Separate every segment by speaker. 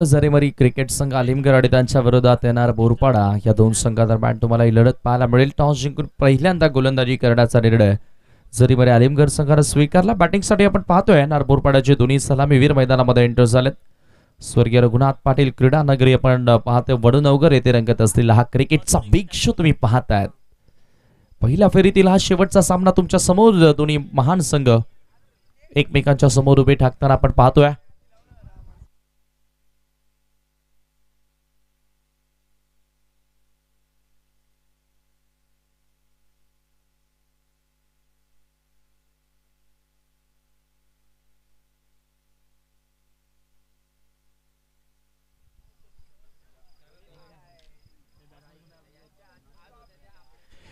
Speaker 1: जरेमरी cricket संघ आलिमगड आणि त्यांच्या विरोधात येणार बोरपाडा या दोन संघादरम्यान तुम्हाला ही लढत पाहायला मिळेल। टॉस जिंकून पहिल्यांदा गोलंदाजी करण्याचा निर्णय जरीमरी आलिमगड संघाने स्वीकारला। बॅटिंगसाठी आपण पाहतोय येणार बोरपाड्याचे दोन्ही सलामीवीर मैदानामध्ये एंटर झालेत। स्वर्गीय रघुनाथ पाटील क्रीडा नगरी आपण पाहतोय वडूनवगर येथे रंगत असलेला हा क्रिकेटचा बिग शो तुम्ही पाहतायत। पहिल्या फेरीतील हा शेवटचा सामना तुमच्या समोर दोन्ही महान संघ एकमेकांच्या समोर उभे ठाकताना आपण पाहतोय।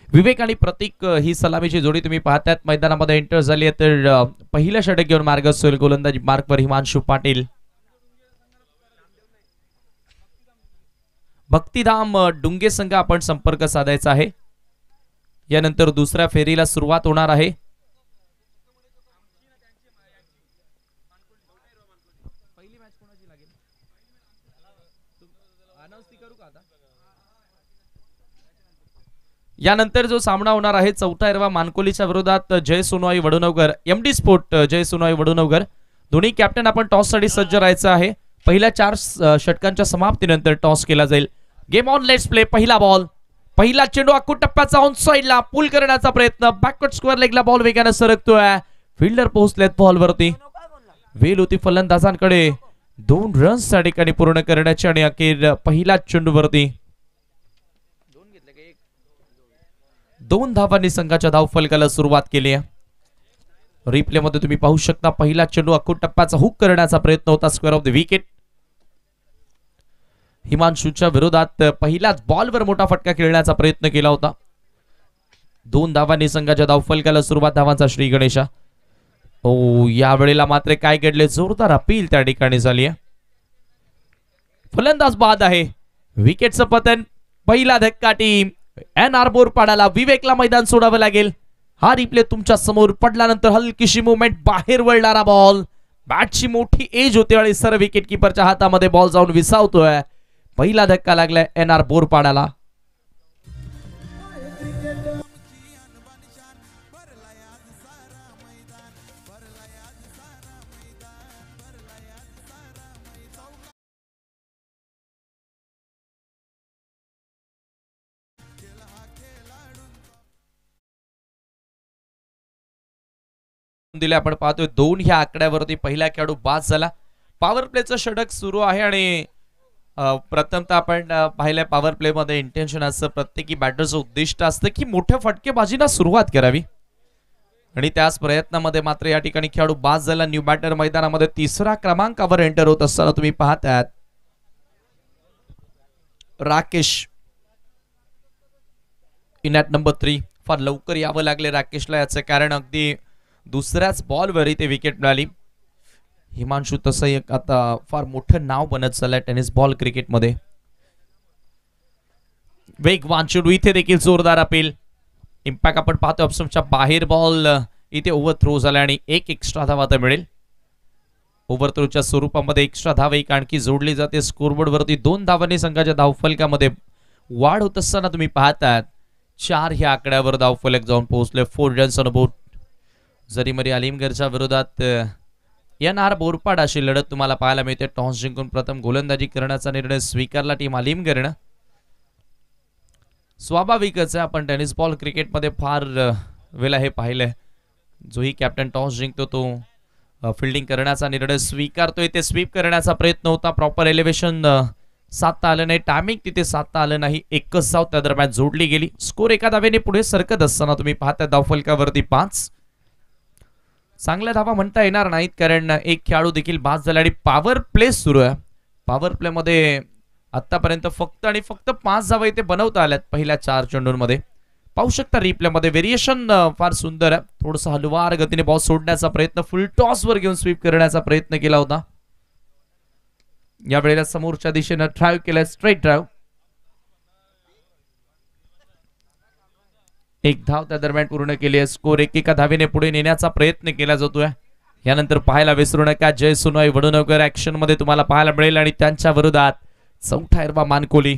Speaker 1: विवेक आणि प्रतीक ही सलामीची जोडी तुम्ही पाहतायत मैदानामध्ये एंटर झाली आहे। तर पहिल्या षटक घेऊन मार्गस्थ होईल गोलंदाजी मार्कवर हिमांशु पाटील। भक्तिधाम डुंगे संघ आपण संपर्क साधायचा आहे। यानंतर दुसऱ्या फेरीला सुरुवात होणार आहे। यानंतर जो सामना होणार आहे चौथा एरवा मानकोलीच्या विरोधात जय सोनवाई वडूनवगर एमडी स्पोर्ट जय सोनवाई वडूनवगर दोन्ही कॅप्टन आपण टॉस साठी सज्ज राहायचं आहे। पहिल्या 4 षटकांच्या समाप्तीनंतर टॉस केला जाईल। Game on let's play. पहिला बॉल पहिला चेंडू आखूड टप्प्याचा ऑन साइडला पुल करण्याचा प्रयत्न बॅकवर्ड स्क्वेअर लेगला बॉल वेगाने सरकतोय। फिल्डर पोहोचलेत बॉलवरती वेल होती फलंदाजांकडे 2 रन्स त्या ठिकाणी पूर्ण करण्याची आणि अखेर पहिला चेंडूवरती 2 धावांनी संघाच्या धावफलकाला सुरुवात केली आहे। रिप्ले मध्ये तुम्ही पाहू शकता पहिला चेंडू आखूड टप्प्याचा हुक करण्याचा प्रयत्न होता स्क्वेअर ऑफ द विकेट। हिमांशूच्या विरोधात पहिल्याच बॉलवर मोठा फटका खेळण्याचा प्रयत्न केला होता। 2 धावांनी संघाच्या धावफलकाला सुरुवात धावांचा श्री गणेशा। या वेळेला मात्र काय घडले जोरदार अपील त्या ठिकाणी झाली आहे। फलंदाज बाद आहे विकेटचं पतन। पहिला धक्का टीम एनआर बोरपाडाला विवेकला मैदान सोडावं लागेल। हा रिप्ले तुमच्या समोर पडल्यानंतर हलकीशी मुवमेंट बाहेर वळणारा बॉल बॅटची मोठी एज होते आणि सर विकेट कीपरच्या हातामध्ये बॉल जाऊन विसावतोय। पहिला धक्का लागलाय एनआर बोरपाडाला। दिले आपण पाहतोय 2 ह्या आकड्यावरती पहिला खेळाडू बाद झाला। पॉवर प्लेचं षटक सुरू आहे आणि प्रथमतः आपण पाहिलं पॉवर प्ले मध्ये इंटेन्शन असतं प्रत्येकी बॅटरचं उद्दिष्ट असतं की मोठ्या फटकेबाजीला सुरुवात करावी आणि त्याच प्रयत्नामध्ये मात्र या ठिकाणी खेळाडू बाद झाला। न्यू बॅटर मैदानामध्ये 3रा क्रमांकावर एंटर होत असताना तुम्ही पाहताय राकेश इन ॲट नंबर 3। फार लवकर यावं लागले राकेशला, याचं कारण अगदी दुसऱ्याच बॉलवर इथे विकेट मिळाली। हिमांशू तसं एक आता फार मोठं नाव बनत चाललंय टेनिस बॉल क्रिकेट मध्ये। वेगवान चेंडू इथे देखील जोरदार अपील इम्पॅक्ट आपण पाहतो ऑप्शनच्या बाहेर बॉल इथे ओव्हरथ्रो झाला आणि एक एक्स्ट्रा धावा आता मिळेल। ओव्हरथ्रोच्या स्वरूपामध्ये एक्स्ट्रा धावा एक आणखी जोडली जाते। स्कोरबोर्ड वरती 2 धावांनी संघाच्या धावफलकामध्ये वाढ होत असताना तुम्ही पाहतात 4 ह्या आकड्यावर धावफलक जाऊन पोहोचले। 4 रन्स ऑन बोर्ड। जरीमरी आलिमगडच्या विरोधात एनआर बोरपाडा अशी लढत तुम्हाला पाहायला मिळते। टॉस जिंकून प्रथम गोलंदाजी करण्याचा निर्णय स्वीकारला टीम आलिमगडनं। स्वाभाविकच आहे आपण टेनिस बॉल क्रिकेटमध्ये फार वेळा हे पाहिलंय जोही कॅप्टन टॉस जिंकतो तो फिल्डिंग करण्याचा निर्णय स्वीकारतोय। ते स्वीप करण्याचा प्रयत्न होता, प्रॉपर एलिव्हेशन साधता आलं नाही, टायमिंग तिथे साधता आलं नाही। एकच धाव त्या दरम्यान जोडली गेली। स्कोर एका धावेने पुढे सरकत असताना तुम्ही पाहता धावफलकावरती 5। चांगल्या धावा म्हणता येणार नाहीत कारण एक खेळाडू देखील बाद झाला आणि पॉवर प्ले सुरू आहे। पॉवर प्ले मध्ये आतापर्यंत फक्त आणि फक्त 5 धावा इथे बनवता आल्यात पहिल्या 4 चेंडूंमध्ये। पाहू शकता रिप्ले मध्ये व्हेरिएशन फार सुंदर आहे। थोडंसं हलवार गतीने बॉल सोडण्याचा प्रयत्न, फुल टॉस वर घेऊन स्वीप करण्याचा प्रयत्न केला होता। या वेळेला समोरच्या दिशेने ड्राइव्ह केला, स्ट्रेट ड्राइव्ह। एक धाव त्या दरम्यान पूर्ण केली आहे। स्कोर एका धावेने पुढे नेण्याचा प्रयत्न केला जातोय। यानंतर पाहायला विसरू नका जय सोनोई वडुणकर ऍक्शन मध्ये तुम्हाला पाहायला मिळेल आणि त्यांच्या विरोधात चौथा हिरवा मानकोली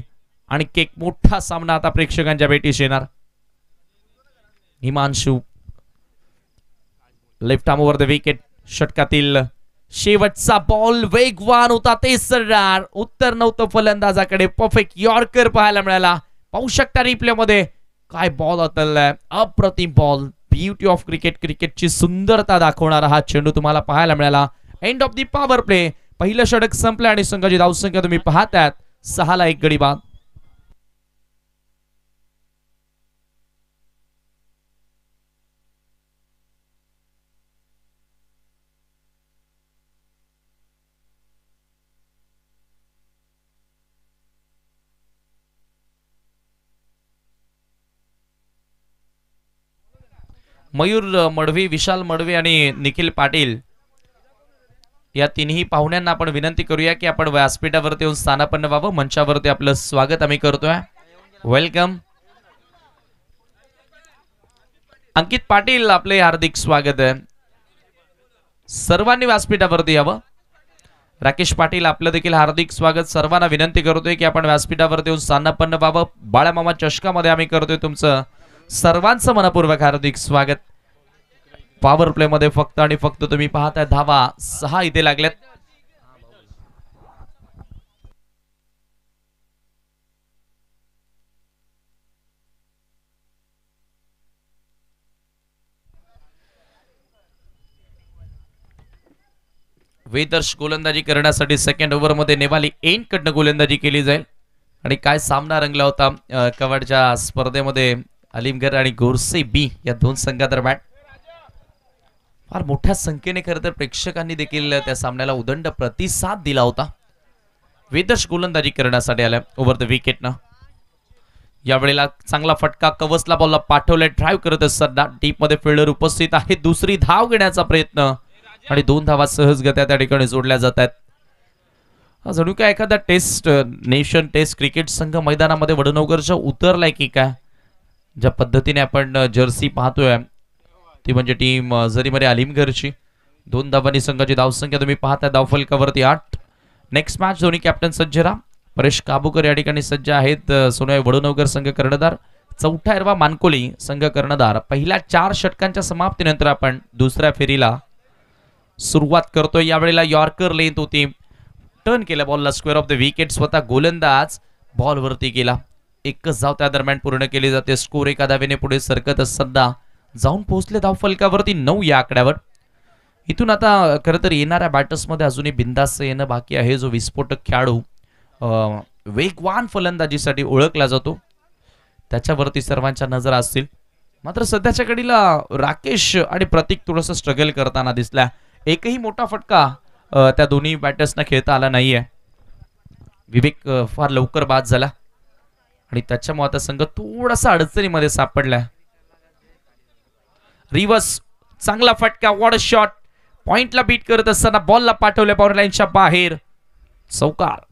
Speaker 1: आणि एक मोठा सामना आता प्रेक्षकांच्या भेटीस येणार. Himanshu left arm over the wicket. षटकातील शेवटचा बॉल वेगवान होता ते सरणार उत्तर नव्हतं फलंदाजाकडे. परफेक्ट यॉर्कर पाहायला मिळाला. पाहू शकता रिप्ले मध्ये काय बॉल होता. अप्रतिम बॉल. Beauty of cricket. क्रिकेटची सुंदरता दाखवणारा हा चेंडू तुम्हाला पाहायला मिळाला. End of the power play. पहिलं षटक संपलं आणि संघाची धावसंख्या तुम्ही पाहताय 6-1 गडी बाद. मयूर मडवी, विशाल मडवी आणि निखिल पाटील या तिन्ही पाहुण्यांना आपण विनंती करूया की आपण व्यासपीठावरती येऊन स्थानापन्न व्हावं. मंचावरती आपलं स्वागत आम्ही करतोय. वेलकम. अंकित पाटील आपले हार्दिक स्वागत आहे. सर्वांनी व्यासपीठावरती यावं. राकेश पाटील आपलं देखील हार्दिक स्वागत. सर्वांना विनंती करतोय की आपण व्यासपीठावरती येऊन स्थानापन्न व्हावं. बाळामामा चषकामध्ये आम्ही करतोय तुमचं सर्वांचं मनपूर्वक हार्दिक स्वागत. पॉवर प्ले मध्ये फक्त आणि फक्त तुम्ही पाहताय धावा 6 इथे लागल्यात. वेदर्श गोलंदाजी करण्यासाठी सेकंड ओव्हर मध्ये नेवाली एन कडनं गोलंदाजी केली जाईल. आणि काय सामना रंगला होता कवडच्या स्पर्धेमध्ये अलीमगर आणि गोरसे बी या दोन संघादरम्यान. फार मोठ्या संख्येने खरं तर प्रेक्षकांनी देखील त्या सामन्याला उदंड प्रतिसाद दिला होता. वेदर्श गोलंदाजी करण्यासाठी आल्या ओव्हर द विकेटनं. यावेळेला चांगला फटका कवसला बॉलला पाठवलाय. ड्राईव्ह करत असताना डीप मध्ये फिल्डर उपस्थित आहे. दुसरी धाव घेण्याचा प्रयत्न आणि 2 धावा सहजगत्या त्या ठिकाणी जोडल्या जात आहेत. जणू काय एखादा टेस्ट नेशन टेस्ट क्रिकेट संघ मैदानामध्ये वडनवगरच्या उतरलाय की काय. ज्या पद्धतीने आपण जर्सी पाहतोय ती म्हणजे टीम जरीमध्ये अलीमगरची. 2 धावांनी संघाची धावसंख्या तुम्ही पाहताय धावफलकावरती 8. नेक्स्ट मॅच दोन्ही कॅप्टन सज्ज राहा. परेश काबूकर या ठिकाणी सज्ज आहेत. सोनोई वडनवगर संघ कर्णधार. चौथा हिरवा मानकोली संघ कर्णधार. पहिल्या 4 षटकांच्या समाप्तीनंतर आपण दुसऱ्या फेरीला सुरुवात करतोय. यावेळेला यॉर्कर लेंथ होती. टर्न केला बॉलला स्क्वेअर ऑफ द विकेट. स्वतः गोलंदाज बॉल वरती गेला. एकच धाव त्या दरम्यान पूर्ण केली जाते. स्कोर 1 धावेने पुढे सरकत असताना जाऊन पोहोचले धावफलकावरती 9 या आकड्यावर. इथून आता खरं तर येणाऱ्या बॅटर्स मध्ये अजूनही बिंदास येणं बाकी आहे. जो विस्फोटक खेळाडू वेगवान फलंदाजीसाठी ओळखला जातो त्याच्यावरती सर्वांच्या नजरा असतील. मात्र सध्याच्या घडीला राकेश आणि प्रतीक थोडंसं स्ट्रगल करताना दिसला. एकही मोठा फटका त्या दोन्ही बॅटर्सना खेळता आला नाहीये. विवेक फार लवकर बाद झाला आणि त्याच्यामुळे आता संघ थोडासा अडचणीमध्ये सापडलाय. रिव्हर्स चांगला फटका. What a shot. पॉइंटला बीट करत असताना बॉलला पाठवले बाउंड्री लाईनच्या बाहेर. चौकार.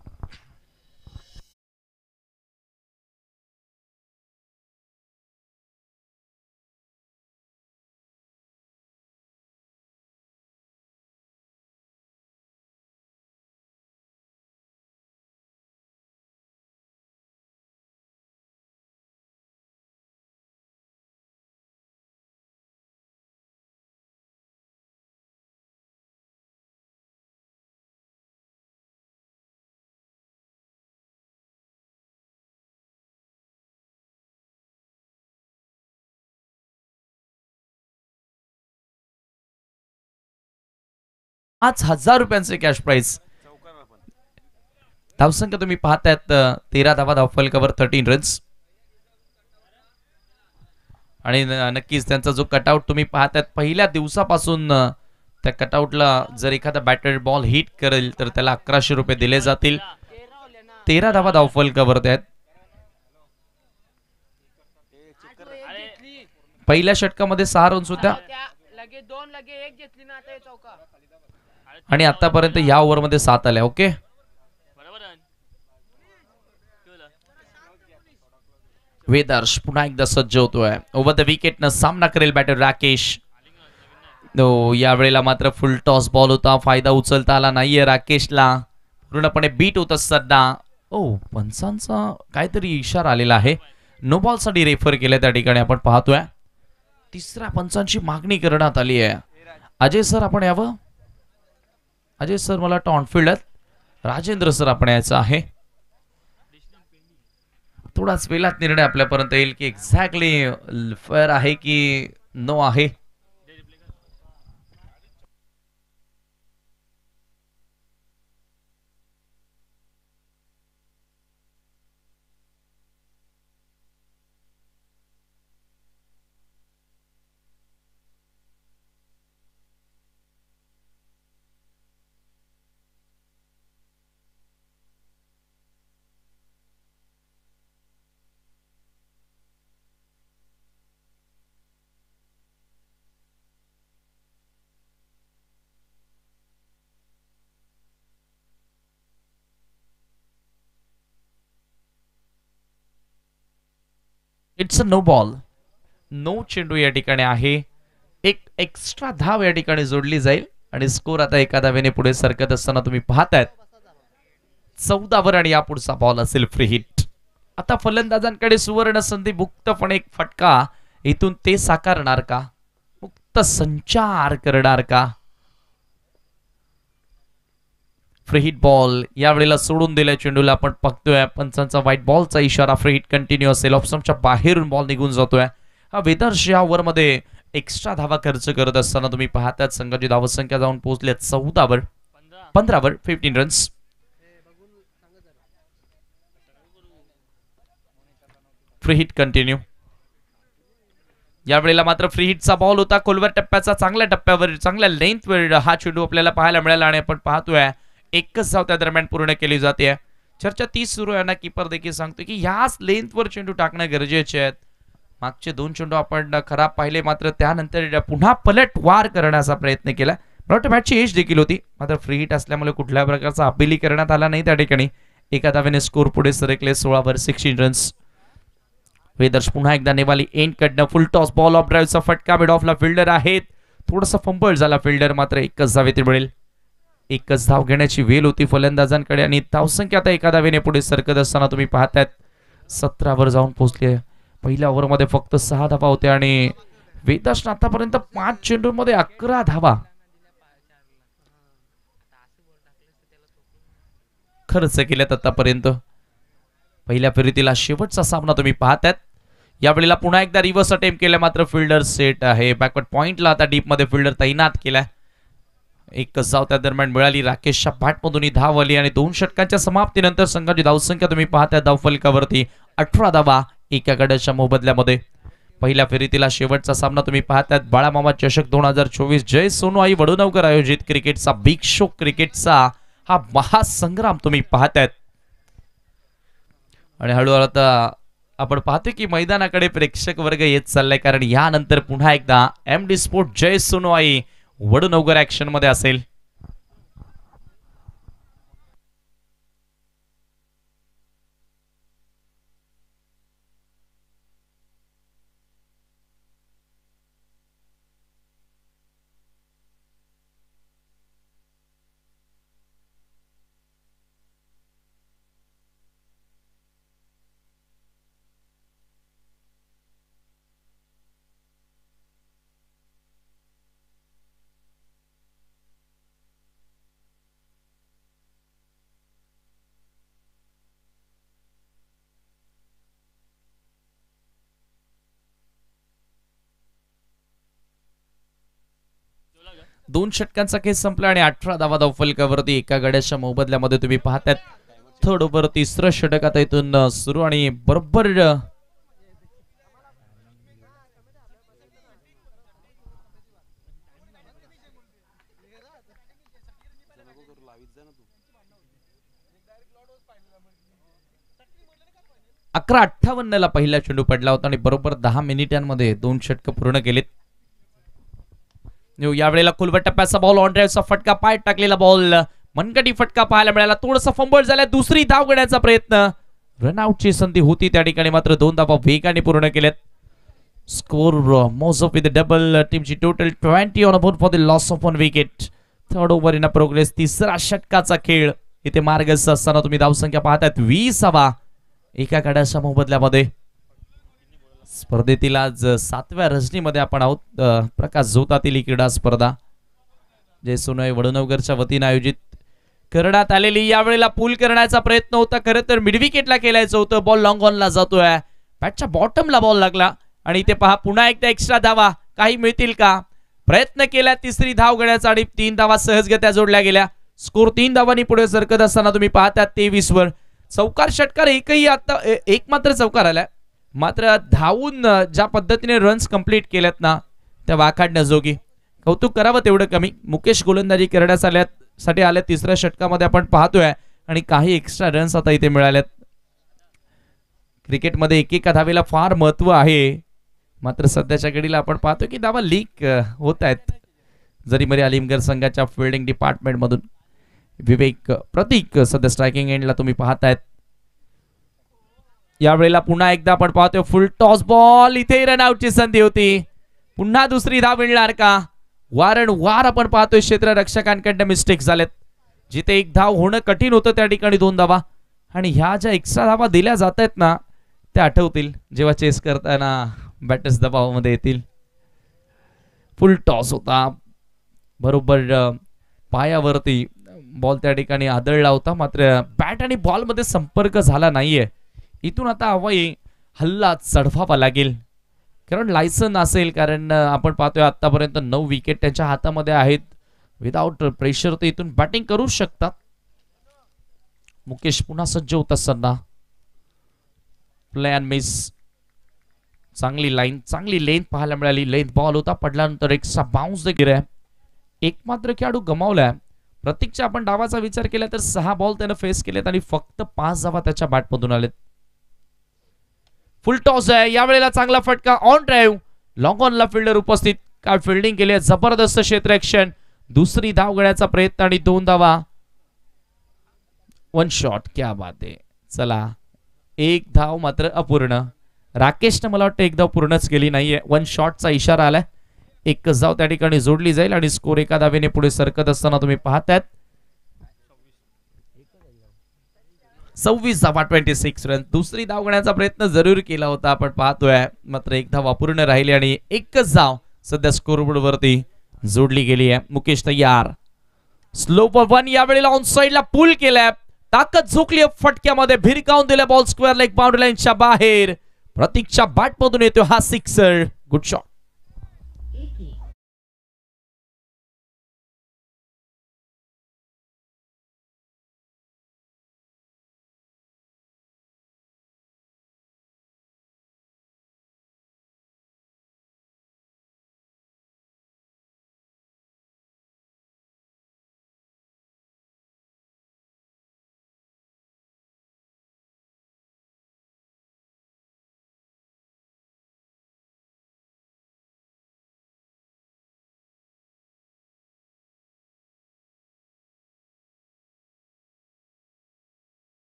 Speaker 1: ₹5,000 कॅश प्राइज. धावसंख्या तुम्ही पाहतायत 13 धावा धावफलकावर 13 रन्स. आणि नक्कीच त्यांचा जो कटआउट तुम्ही पाहतायत पहिल्या दिवसापासून त्या कटआउटला जर एखादा बॅटर बॉल हिट करेल तर त्याला ₹1100 दिले जातील. 13 धावा धावफलकावर आहेत. पहिल्या षटकामध्ये 6 रन्स होत्या आणि आतापर्यंत या ओव्हरमध्ये 7 आल्या. ओके वेदर्श पुन्हा एकदा सज्ज होतोय. ओव्हर द विकेट न सामना करेल बॅटर राकेश. यावेळेला मात्र फुल टॉस बॉल होता, फायदा उचलता आला नाहीये राकेशला, पूर्णपणे बीट होत असताना पंचांचा काहीतरी इशारा आलेला आहे, नो बॉल साठी रेफर केलं त्या ठिकाणी आपण पाहतोय. तिसऱ्या पंचांची मागणी करण्यात आली आहे. अजय सर आपण यावं. अजय सर मला टॉनफिल्ड आहेत. राजेंद्र सर आपण यायचं आहे. थोडाच वेळात निर्णय आपल्यापर्यंत येईल की एक्झॅक्टली फेअर आहे की नो आहे. It's a no ball, no चेंडू या ठिकाणी आहे. एक एक्स्ट्रा धाव या ठिकाणी जोडली जाईल आणि स्कोर आता एका धावेने पुढे सरकत असताना तुम्ही पाहतायत 14 वर आणि या पुढचा बॉल असेल फ्री हिट. आता फलंदाजांकडे सुवर्ण संधी, मुक्तपणे एक फटका इथून ते साकारणार का, मुक्त संचार करणार का. फ्री हिट बॉल यावेळेला सोडून दिल्या चेंडूला आपण बघतोय. पंचांचा व्हाईट बॉलचा इशारा, फ्री हिट कंटिन्यू असेल. ऑप्शनच्या बाहेरून बॉल निघून जातोय. हा वेदर्श या ओव्हर मध्ये एक्स्ट्रा धावा खर्च करत असताना तुम्ही पाहतात संघाची धावसंख्या जाऊन पोहोचली 14 वर, 15 वर 15 रन्स. Free hit continue. यावेळेला मात्र फ्री हिटचा बॉल होता, खोलवर टप्प्याचा, चांगल्या टप्प्यावर, चांगल्या लेंथवर हा चेंडू आपल्याला पाहायला मिळाला आणि आपण पाहतोय एकच धाव त्या दरम्यान पूर्ण केली जाते. चर्चा तीच सुरू आहे ना, कीपर देखील सांगतो की याच लेंथवर चेंडू टाकणं गरजेचे आहेत. मागचे 2 चेंडू आपण खराब पाहिले, मात्र त्यानंतर पुन्हा पलट वार करण्याचा प्रयत्न केला. मला मॅचची एज देखील होती, मात्र फ्री हिट असल्यामुळे कुठल्या प्रकारचा अपील करण्यात आला नाही त्या ठिकाणी. एका धावेने स्कोर पुढे सरकले 16 वर 16 रन्स. वेदर्श पुन्हा एकदा नेवाली एंड कडनं फुल टॉस बॉल, ऑफ ड्राईव्हचा फटका, मिड ऑफला फिल्डर आहेत, थोडासा फंबल झाला फिल्डर, मात्र एकच धाव येथे मिळेल. एकच धाव घेण्याची वेळ होती फलंदाजांकडे आणि धावसंख्या आता एका धावेने पुढे सरकत असताना तुम्ही पाहतायत 17 वर जाऊन पोहोचले. पहिल्या ओव्हरमध्ये फक्त 6 धावा होत्या आणि वेदर्शनं आतापर्यंत 5 चेंडूंमध्ये 11 धावा खर्च केल्यात आतापर्यंत. पहिल्या फेरीतील शेवटचा सामना तुम्ही पाहतायत. यावेळेला पुन्हा एकदा रिव्हर्स अटेम्प्ट केला, मात्र फिल्डर सेट आहे. बॅकवर्ड पॉइंटला आता डीप मध्ये फिल्डर तैनात केलाय. एकच धाव त्या दरम्यान मिळाली. राकेशच्या बॅटमधून ही धाव आली आणि 2 षटकांच्या समाप्तीनंतर संघाची धावसंख्या तुम्ही पाहताय धावफलकावरती 18 धावा एका गड्याच्या मोबदल्यामध्ये. पहिल्या फेरीतील शेवटचा सामना तुम्ही पाहतायत. बाळामामा चषक 2024 जय सोनूआई वडुनवकर आयोजित क्रिकेटचा बिग शो, क्रिकेटचा हा महासंग्राम तुम्ही पाहतायत. आणि हळूहळू आता आपण पाहतोय की मैदानाकडे प्रेक्षक वर्ग येत चाललाय, कारण यानंतर पुन्हा एकदा MD स्पोर्ट जय सोनूआई वडुनवकर ऍक्शन मध्ये असेल. दोन षटकांचा खेळ संपला आणि 18 धावा धावफलकावरती एका गड्याच्या मोबदल्यामध्ये तुम्ही पाहतात. थर्ड ओव्हर तिसरं षटक आता इथून सुरू आणि बरोबर अकरा 58 ला पहिला चेंडू पडला होता आणि बरोबर 10 मिनिटांमध्ये 2 षटक पूर्ण केलेत. यावेळेला खुलवट टप्प्याचा बॉल, ऑन ड्राईव्हचा फटका, पाय टाकलेला बॉल, मनगटी फटका पाहायला मिळाला. थोडासा फंबल झाला, दुसरी धाव घेण्याचा प्रयत्न, रनआउटची संधी होती त्या ठिकाणी, मात्र 2 धावा वेगाने पूर्ण केल्यात. Score moves up with the double. Teamची total 20 on board for the loss of 1 wicket. Third over in progress. तिसरा षटकाचा खेळ इथे मार्गस्थ असताना तुम्ही धावसंख्या पाहतायत 20 एका गड्याच्या मोबदल्यामध्ये. स्पर्धेतील आज 7व्या रजनीमध्ये आपण आहोत. प्रकाश झोतातील ही क्रीडा स्पर्धा जे सोनय वडनवगरच्या वतीने आयोजित करण्यात आलेली. यावेळेला पूल करण्याचा प्रयत्न होता. खरं तर मिड विकेटला केलायचं होतं. बॉल लॉंग ऑनला जातोय. बॅटच्या बॉटमला बॉल लागला आणि इथे पहा पुन्हा एकदा एक्स्ट्रा धावा काही मिळतील का. प्रयत्न केला. तिसरी धाव घेण्याचा आणि 3 धावा सहजगत्या जोडल्या गेल्या. स्कोर 3 धावांनी पुढे सरकत असताना तुम्ही पाहता 23 वर. चौकार षटकार एकही आता एक मात्र चौकार आलाय. मात्र धावून ज्या पद्धतीने रन्स कंप्लीट केल्यात ना त्या वाखाडण्याजोगी. कौतुक करावं तेवढं कमी. मुकेश गोलंदाजी करण्यासाठी आल्या तिसऱ्या षटकामध्ये आपण पाहतोय आणि काही एक्स्ट्रा रन्स आता इथे मिळाल्यात. क्रिकेटमध्ये एकेका धावेला फार महत्व आहे. मात्र सध्याच्या घडीला आपण पाहतो की धावा लीक होत आहेत. जरी मरी अलीमगड संघाच्या फिल्डिंग डिपार्टमेंट मधून विवेक प्रतीक सध्या स्ट्रायकिंग एंडला तुम्ही पाहतायत. यावेळेला पुन्हा एकदा आपण पाहतोय फुल टॉस बॉल. इथे रनआउटची संधी होती. पुन्हा दुसरी धाव मिळणार का. वारंवार आपण पाहतोय क्षेत्ररक्षकांकडनं मिस्टेक झालेत. जिथे एक धाव होणं कठीण होतं त्या ठिकाणी 2 धावा. आणि ह्या ज्या एक्स्ट्रा धावा दिल्या जात आहेत ना त्या आठवतील जेव्हा चेस करताना बॅटर्स दबावामध्ये येतील. फुल टॉस होता. बरोबर पायावरती बॉल त्या ठिकाणी आदळला होता. मात्र बॅट आणि बॉल मध्ये संपर्क झाला नाहीये. इथून आता हवाई हल्ला चढवावा लागेल कारण लायसन असेल. कारण आपण पाहतोय आतापर्यंत 9 विकेट त्यांच्या हातामध्ये आहेत. विदाउट प्रेशर ते इथून बॅटिंग करू शकतात. मुकेश पुन्हा सज्ज होत असताना प्ले अँड मिस. चांगली लाईन चांगली लेंथ पाहायला मिळाली. लेंथ बॉल होता. पडल्यानंतर एक्स्ट्रा बाउन्स देखील आहे. एक मात्र खेळाडू गमावलाय. प्रतीकच्या आपण डावाचा विचार केला तर 6 बॉल त्यानं फेस केलेत आणि फक्त 5 धावा त्याच्या बॅटमधून आलेत. फुल टॉस आहे. यावेळेला चांगला फटका ऑन ड्राईव्ह. लॉंग ऑनला फिल्डर उपस्थित. काय फिल्डिंग केली आहे. जबरदस्त क्षेत्ररक्षण. दुसरी धाव घेण्याचा प्रयत्न आणि 2 धावा. 1 शॉट. क्या बात आहे. चला एक धाव मात्र अपूर्ण. राकेशने मला वाटतं एक धाव पूर्णच केली नाहीये. 1 शॉटचा इशारा आलाय. एकच धाव त्या ठिकाणी जोडली जाईल आणि स्कोर एका धावेने पुढे सरकत असताना तुम्ही पाहतायत 26 धावा 26 रन. दुसरी धाव घेण्याचा प्रयत्न जरूर केला होता आपण पाहतोय. मात्र एक धाव अपूर्ण राहिली आणि एकच धाव सध्या स्कोरबोर्ड वरती जोडली गेली आहे. मुकेश तयार. Slow for 1. यावेळेला ऑन साइडला पूल केलाय. ताकद झोकली फटक्यामध्ये. भिरकावून दिल्या बॉल स्क्वेअर लेग बाउंड्री लाईनच्या बाहेर. प्रतीकच्या बॅटमधून येतो हा सिक्सर. Good shot.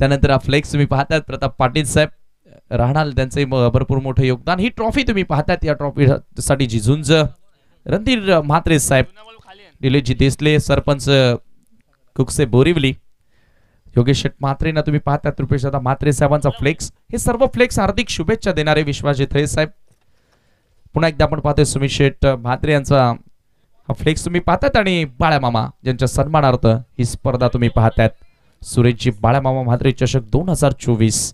Speaker 1: त्यानंतर फ्लेक्स तुम्ही पाहतात प्रताप पाटील साहेब राहणार. त्यांचे भरपूर मोठे योगदान. ही ट्रॉफी तुम्ही पाहतात. या ट्रॉफी साठी जिजुंज रणधीर म्हात्रे साहेब, निलेशजी देसले, सरपंच कुकसे बोरिवली, योगेश शेट म्हात्रेंना तुम्ही पाहतात. रुपेश दादा म्हात्रे साहेबांचा फ्लेक्स. हे सर्व फ्लेक्स हार्दिक शुभेच्छा देणारे विश्वास थळे साहेब. पुन्हा एकदा आपण पाहतोय सुमित शेट म्हात्रे यांचा हा फ्लेक्स तुम्ही पाहतात आणि बाळा मामा ज्यांच्या सन्मानार्थ ही स्पर्धा तुम्ही पाहतात. सुरेशजी बाळामामा म्हात्रे चषक 2024.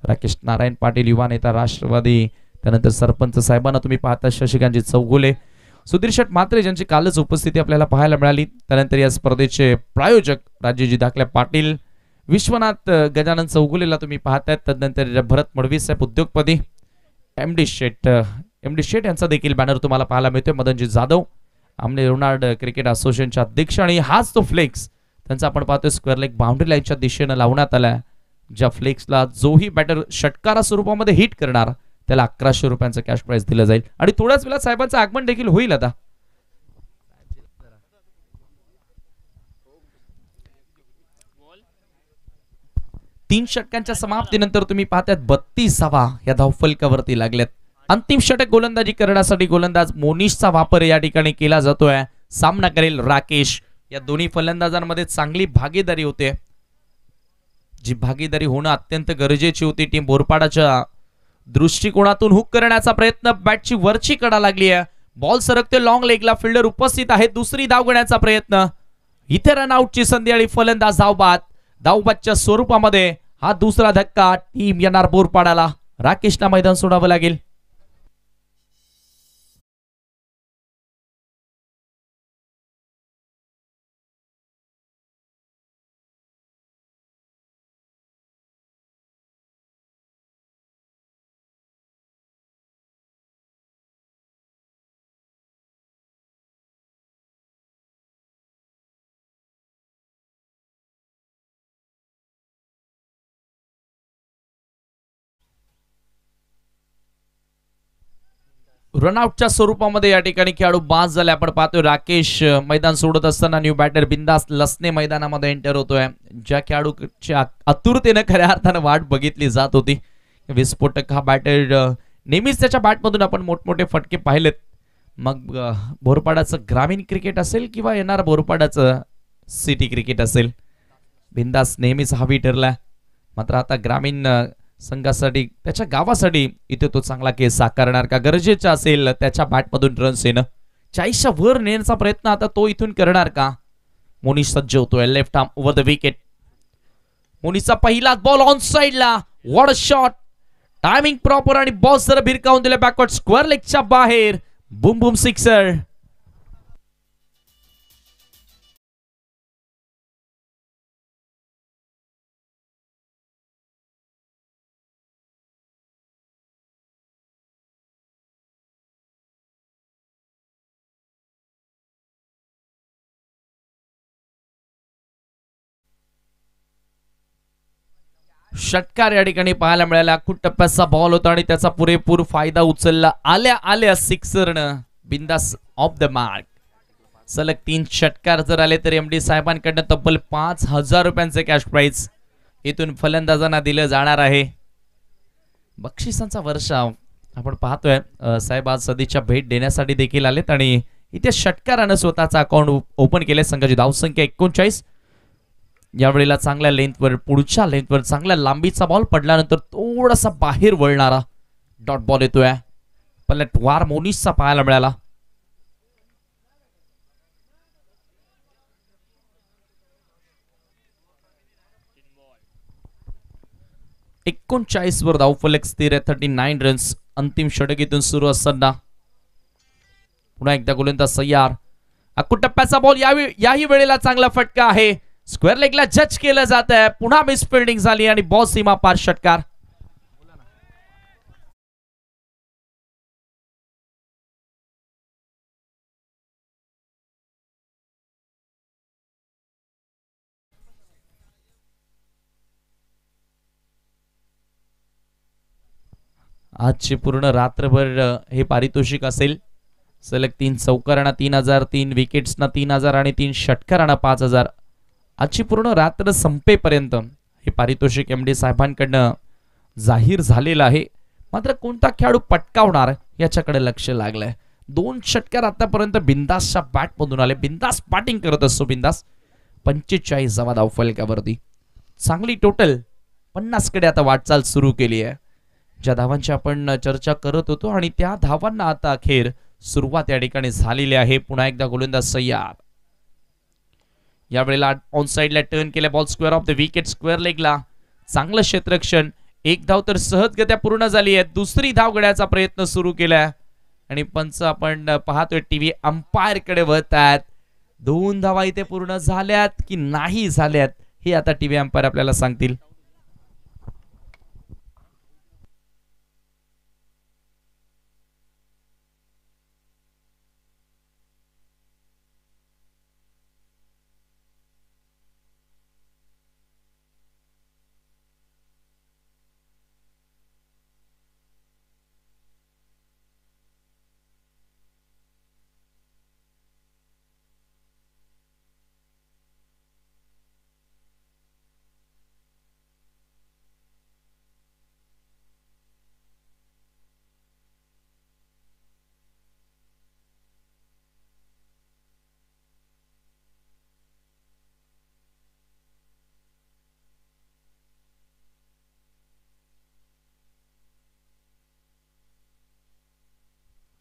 Speaker 1: राकेश नारायण पाटील युवा नेता राष्ट्रवादी, त्यानंतर सरपंच साहेबांना तुम्ही पाहता शशिकांतजी चौगुले, सुधीर शेठ म्हात्रे ज्यांची कालच उपस्थिती आपल्याला पाहायला मिळाली. त्यानंतर या स्पर्धेचे प्रायोजक राजेजी दाखल्या पाटील, विश्वनाथ गजानन चौगुलेला तुम्ही पाहतायत. त्यानंतर भरत मडवी साहेब उद्योगपती, एमडी शेठ यांचा देखील बॅनर तुम्हाला पाहायला मिळतोय. मदनजी जाधव आमने रोनाल्ड क्रिकेट असोसिएशनचे अध्यक्ष, आणि हाच तो फ्लेक्स त्यांचा आपण पाहतोय स्क्वेअर लेग बाउंड्री लाईनच्या दिशेने लावण्यात आला. ज्या फ्लेक्सला जोही बॅटर षटकारा स्वरूपामध्ये हिट करणार त्याला 1100 रुपयांचं कॅश प्राइज दिलं जाईल. आणि थोड्याच वेळात साहेबांचं आगमन देखील होईल. आता 3 षटकांच्या समाप्तीनंतर तुम्ही पाहताय 32वा या धावफलकावरती लागलेत. अंतिम षटक गोलंदाजी करण्यासाठी गोलंदाज मोनिशचा वापर या ठिकाणी केला जातोय. सामना करेल राकेश. या दोन्ही फलंदाजांमध्ये चांगली भागीदारी होते, जी भागीदारी होणं अत्यंत गरजेची होती. टीम बोरपाडाच्या दृष्टिकोनातून हुक करण्याचा प्रयत्न, बॅटची वरची कडा लागली आहे, बॉल सरकते लॉंग लेगला, फिल्डर उपस्थित आहे. दुसरी धाव घेण्याचा प्रयत्न, इथे रनआउटची संधी आणि फलंदाज धावबादच्या स्वरूपामध्ये हा दुसरा धक्का. टीम येणार बोरपाडाला. राकेशला मैदान सोडावं लागेल. रनआउटच्या स्वरूपामध्ये या ठिकाणी खेळाडू बाद झाले. आपण पाहतोय राकेश मैदान सोडत असताना न्यू बॅटर बिंदास लसने मैदानामध्ये एंटर होतोय. ज्या खेळाडूच्या आतुरतेने खऱ्या अर्थानं वाट बघितली जात होती. विस्फोटक हा बॅटर नेहमीच त्याच्या बॅटमधून आपण मोठमोठे फटके पाहिलेत. मग बोरपाडाचं ग्रामीण क्रिकेट असेल किंवा येणार बोरपाडाचं सिटी क्रिकेट असेल, बिंदास नेहमीच हवी ठरला. मात्र आता ग्रामीण संघासाठी, त्याच्या गावासाठी इथे तो चांगला केस साकारणार का, गरजेचं असेल त्याच्या बॅटमधून रन्स येणं, 40च्या वर नेण्याचा प्रयत्न आता तो इथून करणार का. मोनिश सज्ज होतोय. Left arm over the wicket. मोनिशचा पहिला बॉल ऑन साइडला. What a shot. Timing proper आणि बॉल जरा भिरकावून दिला बॅकवर्ड स्क्वेअर लेगच्या बाहेर. बुम बुम सिक्सर. षटकार या ठिकाणी पाहायला मिळाला. खूप टप्प्याचा बॉल होता आणि त्याचा पुरेपूर फायदा उचलला. आल्या सिक्सरनं बिंदास ऑफ द मार्क. सलग 3 षटकार जर आले तर एमडी साहेबांकडनं तब्बल 5000 रुपयांचे कॅश प्राइज इथून फलंदाजांना दिलं जाणार आहे. बक्षिसांचा वर्षाव आपण पाहतोय. साहेब आज सदिच्छा भेट देण्यासाठी देखील आलेत आणि इथे षटकारानं स्वतःचा अकाउंट ओपन केले. संघाची धावसंख्या 39. यावेळेला चांगल्या लेंथवर, पुढच्या लेंथवर चांगल्या लांबीचा बॉल पडल्यानंतर थोडासा बाहेर वळणारा डॉट बॉल येतोय. पलटवार मोनिशचा पाहायला मिळाला. वर धावफलक स्थिर आहे. 39 रन्स. अंतिम षटक इथून सुरू असताना पुन्हा एकदा गोलंदाज तयार. अक्कू टप्प्याचा बॉल याही वेळेला चांगला फटका आहे. स्क्वेअर लेगला जज केलं जात आहे. पुन्हा मिस फिल्डिंग झाली आणि बॉल सीमा पार षटकार. आजची पूर्ण रात्रभर हे पारितोषिक असेल. सलग 3 चौकारांना 3000, 3 विकेट्सना 3000 आणि 3 षटकारांना 5000. आजची पूर्ण रात्र संपेपर्यंत हे पारितोषिक एमडी साहेबांकडनं जाहीर झालेलं आहे. मात्र कोणता खेळाडू पटकावणार याच्याकडे लक्ष लागलंय. 2 षटकार आतापर्यंत बिंदासच्या बॅटमधून आले. बिंदास बॅटिंग करत असतो बिंदास. 45 धावफलकावरती चांगली टोटल 50 कडे आता वाटचाल सुरू केली आहे. ज्या धावांची आपण चर्चा करत होतो आणि त्या धावांना आता अखेर सुरुवात या ठिकाणी झालेली आहे. पुन्हा एकदा गोलंदाज तयार. यावेळेला ऑन साइडला टर्न केला ball square off the wicket, square लेगला चांगलं क्षेत्ररक्षण. एक धाव तर सहजगत्या पूर्ण झाली आहे. दुसरी धाव गड्याचा प्रयत्न सुरू केलाय आणि पंच आपण पाहतोय टीव्ही अंपायर कडे वळतात. 2 धावा इथे पूर्ण झाल्यात की नाही झाल्यात हे आता टीव्ही अंपायर आपल्याला सांगतील.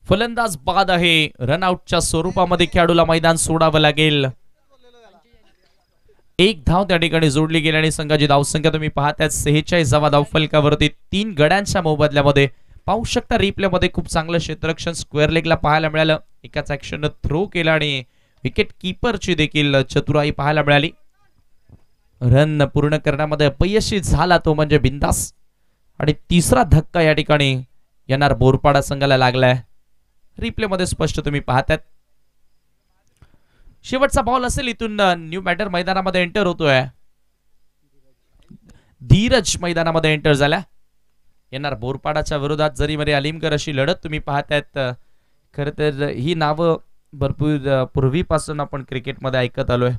Speaker 1: फलंदाज बाद आहे. रनआउटच्या स्वरूपामध्ये खेळाडूला मैदान सोडावं लागेल. एक धाव त्या ठिकाणी जोडली गेली आणि संघाची धावसंख्या तुम्ही पाहताय 46 धाव फलकावरती. 3 गड्यांच्या मोबदल्यामध्ये पाहू शकता. रिप्ले मध्ये खूप चांगलं क्षेत्ररक्षण स्क्वेअर लेगला पाहायला मिळालं. एकाच ऍक्शन थ्रो केला आणि विकेट किपरची देखील चतुराई पाहायला मिळाली. रन पूर्ण करण्यामध्ये अपयशी झाला तो म्हणजे बिंदास. आणि तिसरा धक्का या ठिकाणी येणार बोरपाडा संघाला लागलाय. रिप्ले मध्ये स्पष्ट तुम्ही पाहतात. शेवटचा बॉल असेल इथून. न्यू मॅटर मैदानामध्ये एंटर होतोय. धीरज मैदानामध्ये एंटर झाला. येणार बोरपाडाच्या विरोधात जरीमरे अलीमकर अशी लढत तुम्ही पाहतायत. खर तर ही नावं भरपूर पूर्वीपासून आपण क्रिकेटमध्ये ऐकत आलोय.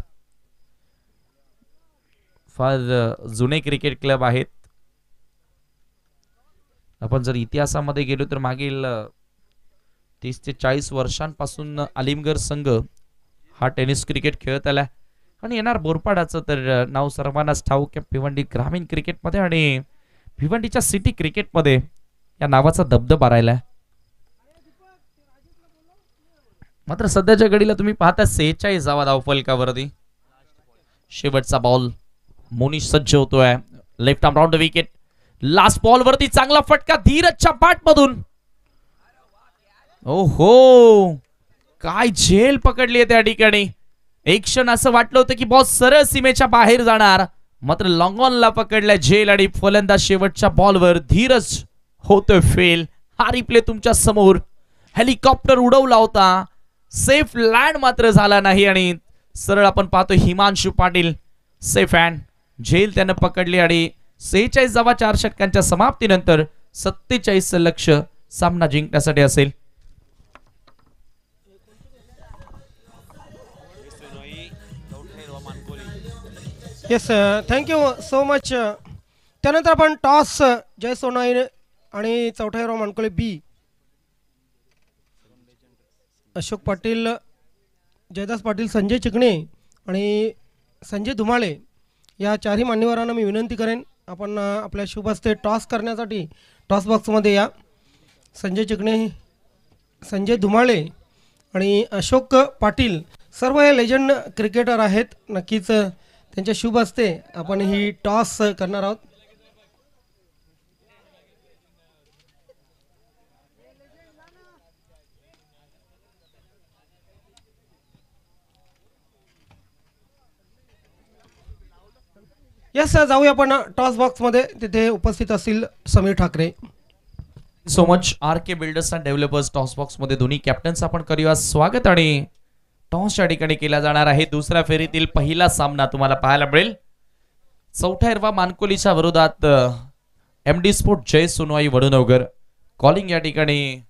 Speaker 1: फार जुने क्रिकेट क्लब आहेत. आपण जर इतिहासामध्ये गेलो तर मागील 30 ते 40 वर्षांपासून अलीमगर संघ हा टेनिस क्रिकेट खेळत आला. आणि येणार बोरपाडाचं तर नाव सर्वांनाच ठाऊक आहे. भिवंडी ग्रामीण क्रिकेटमध्ये आणि भिवंडीच्या सिटी क्रिकेटमध्ये या नावाचा दबदबा राहिलाय. मात्र सध्याच्या घडीला तुम्ही पाहता 46 धाव फलकावरती. शेवटचा बॉल मोनिश सज्ज होतोय. Left arm round the wicket. Last ball वरती चांगला फटका धीरजच्या बॅट मधून. ओहो काय झेल पकडली आहे त्या ठिकाणी. एक क्षण असं वाटलं होतं की बॉल सरळ सीमेच्या बाहेर जाणार. मात्र लॉंग ऑनला पकडलाय झेल आणि फलंदाज शेवटच्या बॉलवर धीरज होतोय फेल. हा रिप्ले तुमच्या समोर. हेलिकॉप्टर उडवला होता. सेफ लँड मात्र झाला नाही आणि सरळ आपण पाहतो हिमांशु पाटील सेफ हँड. झेल त्यानं पकडली आणि 46 षटकांच्या समाप्तीनंतर 47 लक्ष सामना जिंकण्यासाठी असेल.
Speaker 2: Yes thank you so much. त्यानंतर आपण टॉस जय सोनाई आणि चौथाईराव मानकोले बी, अशोक पाटील, जयदास पाटील, संजय चिकणे आणि संजय धुमाळे या चारही मान्यवरांना मी विनंती करेन आपण आपल्या शुभ हस्ते टॉस करण्यासाठी टॉस बॉक्समध्ये या. संजय चिकणे, संजय धुमाळे आणि अशोक पाटील सर्व हे लेजंड क्रिकेटर आहेत. नक्कीच त्यांच्या शुभ हस्ते आपण ही टॉस करणार आहोत. यस जाऊया आपण टॉस बॉक्स मध्ये. तिथे उपस्थित असतील Sameer Thackeray.
Speaker 1: So much. R K builders and developers toss box मध्ये दोन्ही कॅप्टन्स आपण करूया स्वागत. आणि टॉस या ठिकाणी केला जाणार आहे. दुसऱ्या फेरीतील पहिला सामना तुम्हाला पाहायला मिळेल. चौथाईरवा मानकोलीच्या विरोधात एमडी स्पोर्ट जय सोनवाई वडुनगर. कॉलिंग या ठिकाणी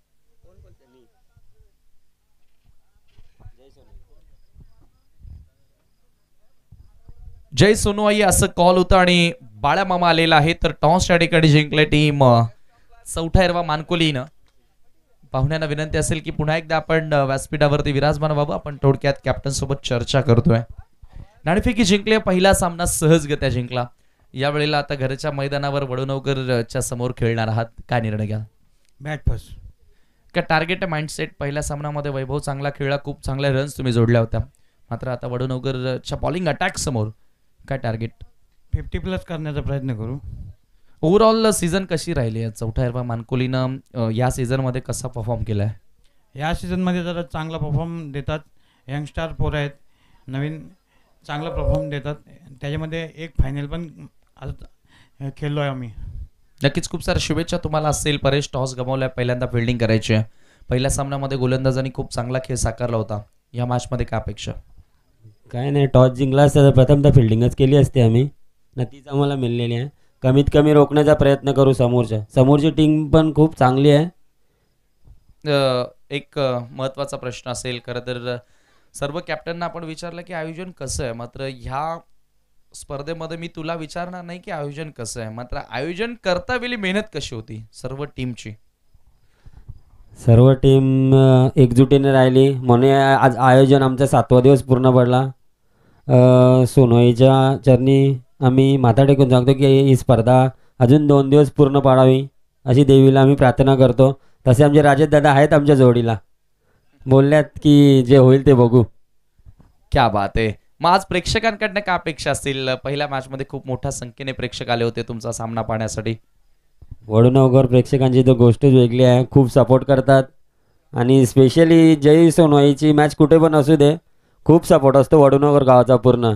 Speaker 1: जय सोनवाई असं कॉल होतं आणि बाळा मामा आलेला आहे. तर टॉस या ठिकाणी जिंकले टीम चौथाईरवा मानकोलीनं. पाहुण्यांना विनंती असेल की पुन्हा एकदा आपण व्यासपीठावरती विराजमान व्हावं. आपण थोडक्यात कॅप्टन सोबत चर्चा करतोय. नाणेफेकी जिंकले. पहिला सामना सहजगत्या जिंकला. या वेळेला आता घरच्या मैदानावर वडुनगरच्या समोर खेळणार आहात. काय निर्णय घ्याल?
Speaker 3: Bat first.
Speaker 1: का टार्गेट माइंडसेट? पहिल्या सामन्यामध्ये वैभव चांगला खेळला. खूप चांगले रन्स तुम्ही जोडल्या होत्या. मात्र आता वडूनगरच्या बॉलिंग अटॅक समोर काय टार्गेट?
Speaker 3: 50+ करण्याचा प्रयत्न करू.
Speaker 1: ओव्हरऑल सीझन कशी राहिली आहे? चौथा हिरवा मानकोलीनं या सीझनमध्ये कसा परफॉर्म केला आहे?
Speaker 3: या सीझनमध्ये जरा चांगला परफॉर्म देतात. यंगस्टार पोरं आहेत, नवीन चांगला परफॉर्म देतात. त्याच्यामध्ये एक फायनल पण आज खेळलो आहे आम्ही.
Speaker 1: नक्कीच खूप साऱ्या शुभेच्छा तुम्हाला असेल. परेश टॉस गमावल्या, पहिल्यांदा फिल्डिंग करायची आहे. पहिल्या सामन्यामध्ये गोलंदाजांनी खूप चांगला खेळ साकारला होता. या मॅचमध्ये काय अपेक्षा?
Speaker 4: काय नाही, टॉस जिंकला असता तर प्रथमतः फिल्डिंगच केली असते आम्ही ना, तीच आम्हाला मिळलेली आहे. कमीत कमी रोखण्याचा प्रयत्न करू. समोरची टीम पण खूप चांगली आहे.
Speaker 1: एक महत्त्वाचा प्रश्न असेल खरं तर. सर्व कॅप्टनना आपण विचारलं की आयोजन कसं आहे, मात्र ह्या स्पर्धेमध्ये मी तुला विचारणार नाही की आयोजन कसं आहे, मात्र आयोजन करता वेळी मेहनत कशी होती सर्व टीमची?
Speaker 4: सर्व टीम एकजुटीने राहिली म्हणून आज आयोजन आमचा 7वा दिवस पूर्ण पडला. सोनोईच्या चरणी आम्ही माथा टेकून सांगतो की ही स्पर्धा अजून 2 दिवस पूर्ण पाडावी अशी देवीला आम्ही प्रार्थना करतो. तसे आमचे राजेश दादा आहेत आमच्या जोडीला, बोलल्यात की जे होईल ते बघू.
Speaker 1: क्या बात आहे. मग आज प्रेक्षकांकडनं काय अपेक्षा असतील? पहिल्या मॅचमध्ये खूप मोठ्या संख्येने प्रेक्षक आले होते तुमचा सामना पाहण्यासाठी.
Speaker 4: वडूनगर प्रेक्षकांची तर गोष्टच वेगळी आहे. खूप सपोर्ट करतात आणि स्पेशली जय सोनवाईची मॅच कुठे पण असू दे, खूप सपोर्ट असतो वडूनगर गावाचा पूर्ण.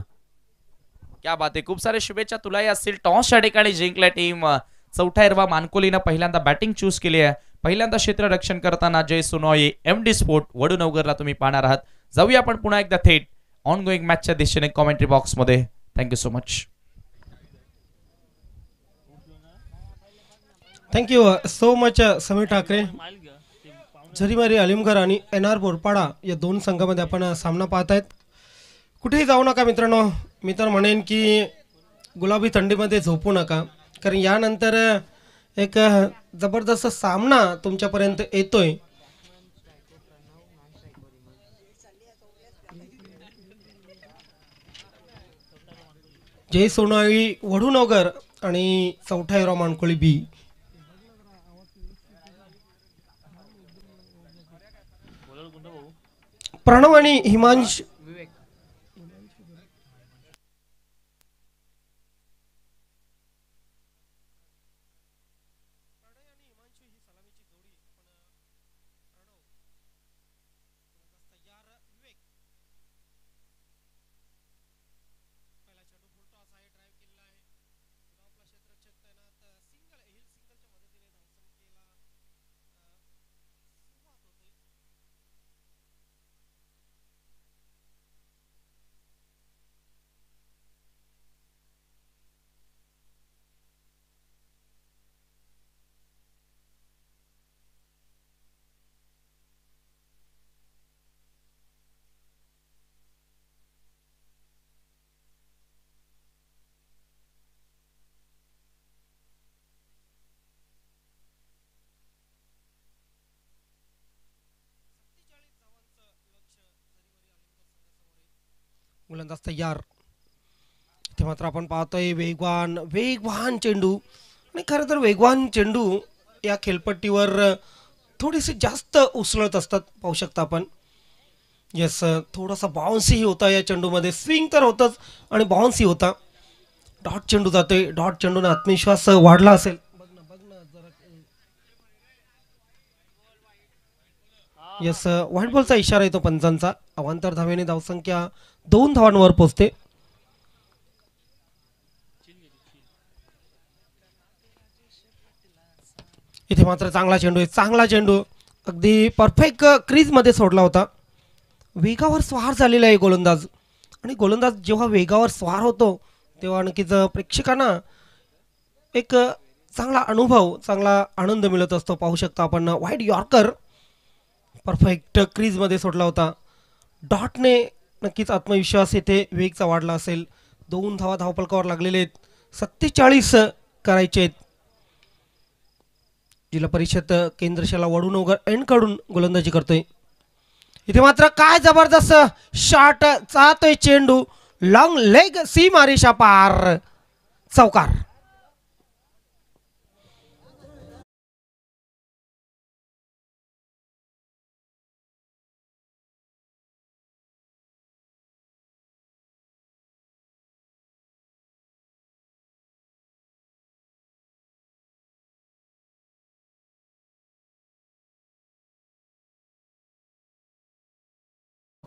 Speaker 1: क्या बात आहे. खूप सारे शुभेच्छा तुलाही असतील. टॉसच्या ठिकाणी जिंकल्या टीम. चौथा हिरवा मानकोलीनं पहिल्यांदा बॅटिंग चूज केली आहे. पहिल्यांदा क्षेत्ररक्षण करताना जय सोनोई MD स्पोर्ट वडूनगरला तुम्ही पाहणार आहात. जाऊया आपण पुन्हा एकदा थेट ऑन गोईंग मॅचच्या दिशेने कॉमेंट्री बॉक्समध्ये. Thank you so much.
Speaker 2: Thank you so much Sameer Thackeray. Jharimari Alimgarh आणि NR बोरपाडा या 2 संघामध्ये आपण सामना पाहत आहेत. कुठेही जाऊ नका मित्रांनो. मी तर म्हणेन की गुलाबी थंडीमध्ये झोपू नका, कारण यानंतर एक जबरदस्त सामना तुमच्यापर्यंत येतोय. जय सोनाई वडूनगर आणि चौथा हिरवा मानकोली B. प्रणव आणि हिमांश गोलंदाज तयार. इथे मात्र आपण पाहतोय वेगवान चेंडू. आणि खरं तर वेगवान चेंडू या खेळपट्टीवर थोडेसे जास्त उसळत असतात, पाहू शकता आपण. येस, थोडासा बाउन्सही होता या चेंडूमध्ये. स्विंग तर होतच आणि बाउन्सही होता. डॉट चेंडू जातोय. डॉट चेंडूने आत्मविश्वास वाढला असेल. येस, व्हाईट बॉलचा इशारा येतो पंचांचा. अवांतर धावेने धावसंख्या 2 धावांवर पोहोचते. इथे मात्र चांगला चेंडू आहे. चांगला चेंडू अगदी परफेक्ट क्रीजमध्ये सोडला होता. वेगावर स्वार झालेला आहे गोलंदाज. आणि गोलंदाज जेव्हा वेगावर स्वार होतो तेव्हा नक्कीच प्रेक्षकांना एक चांगला अनुभव, चांगला आनंद मिळत असतो. पाहू शकता आपण वाईड यॉर्कर परफेक्ट क्रीजमध्ये सोडला होता. डॉटने नक्कीच आत्मविश्वास येथे वेगचा वाढला असेल. 2 धावा धावफलकावर लागलेले आहेत. 47 करायचे आहेत. जिल्हा परिषद केंद्रशाला वडूनगर एंडकडून गोलंदाजी करतोय. इथे मात्र काय जबरदस्त शॉट जातोय चेंडू. लॉंग लेग सीमारेषा पार, चौकार.